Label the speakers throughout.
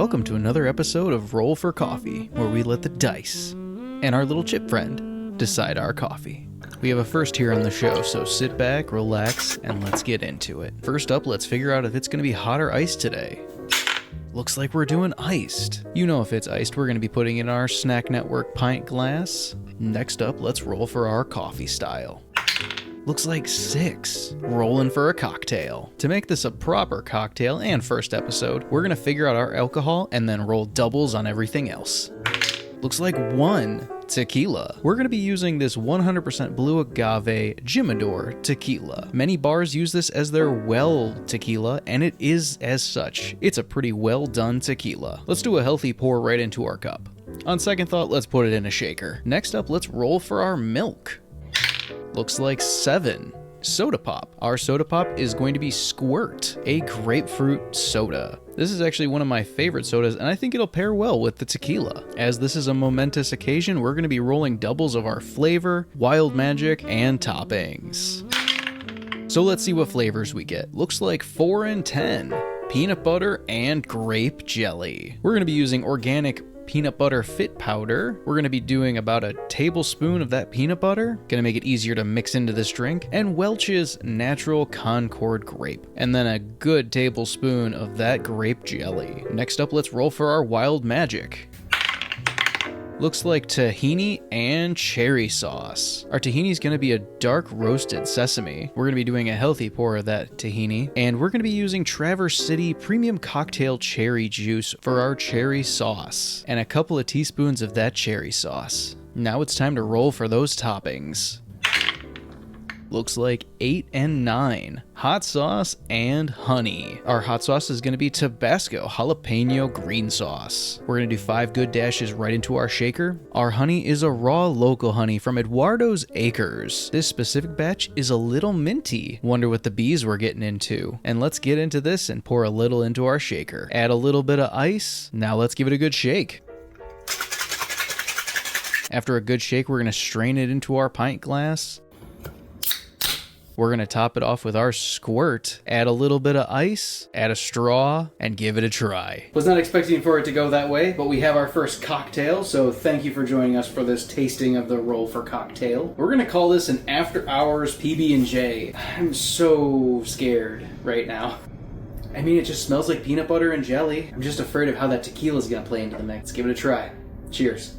Speaker 1: Welcome to another episode of Roll for Coffee, where we let the dice and our little chip friend decide our coffee. We have a first here on the show, so sit back, relax, and let's get into it. First up, let's figure out if it's going to be hot or iced today. Looks like we're doing iced. You know if it's iced, we're going to be putting in our Snack Network pint glass. Next up, let's roll for our coffee style. Looks like 6. Rolling for a cocktail. To make this a proper cocktail and first episode, we're going to figure out our alcohol and then roll doubles on everything else. Looks like 1. Tequila. We're going to be using this 100% blue agave Jimador tequila. Many bars use this as their well tequila, and it is as such. It's a pretty well done tequila. Let's do a healthy pour right into our cup. On second thought, let's put it in a shaker. Next up, let's roll for our milk. Looks like 7. Soda pop. Our soda pop is going to be Squirt, a grapefruit soda. This is actually one of my favorite sodas, and I think it'll pair well with the tequila. As this is a momentous occasion, we're going to be rolling doubles of our flavor, wild magic, and toppings. So let's see what flavors we get. Looks like 4 and 10. Peanut butter and grape jelly. We're going to be using organic peanut butter fit powder. We're going to be doing about a tablespoon of that peanut butter. Going to make it easier to mix into this drink. And Welch's natural Concord grape. And then a good tablespoon of that grape jelly. Next up, let's roll for our wild magic. Looks like tahini and cherry sauce. Our tahini is going to be a dark roasted sesame. We're going to be doing a healthy pour of that tahini. And we're going to be using Traverse City premium cocktail cherry juice for our cherry sauce. And a couple of teaspoons of that cherry sauce. Now it's time to roll for those toppings. Looks like 8 and 9. Hot sauce and honey. Our hot sauce is going to be Tabasco jalapeno green sauce. We're going to do 5 good dashes right into our shaker. Our honey is a raw local honey from Eduardo's Acres. This specific batch is a little minty. Wonder what the bees were getting into. And let's get into this and pour a little into our shaker. Add a little bit of ice. Now let's give it a good shake. After a good shake, we're going to strain it into our pint glass. We're going to top it off with our Squirt, add a little bit of ice, add a straw, and give it a try. Was not expecting for it to go that way, but we have our first cocktail, so thank you for joining us for this tasting of the Roll for Cocktail. We're going to call this an After Hours PB&J. I'm so scared right now. I mean, it just smells like peanut butter and jelly. I'm just afraid of how that tequila is going to play into the mix. Let's give it a try. Cheers.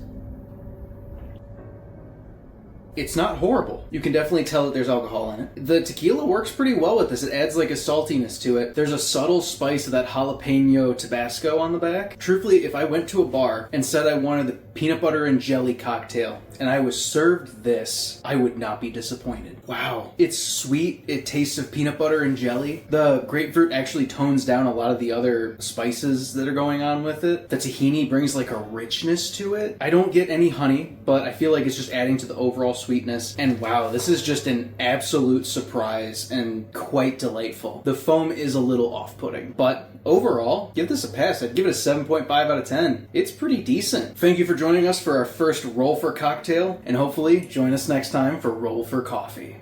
Speaker 1: It's not horrible. You can definitely tell that there's alcohol in it. The tequila works pretty well with this. It adds like a saltiness to it. There's a subtle spice of that jalapeno Tabasco on the back. Truthfully, if I went to a bar and said I wanted the peanut butter and jelly cocktail and I was served this, I would not be disappointed. Wow. It's sweet. It tastes of peanut butter and jelly. The grapefruit actually tones down a lot of the other spices that are going on with it. The tahini brings like a richness to it. I don't get any honey, but I feel like it's just adding to the overall sweetness. And wow, this is just an absolute surprise and quite delightful. The foam is a little off-putting, but overall, give this a pass. I'd give it a 7.5 out of 10. It's pretty decent. Thank you for joining us for our first Roll for Cocktail, and hopefully join us next time for Roll for Coffee.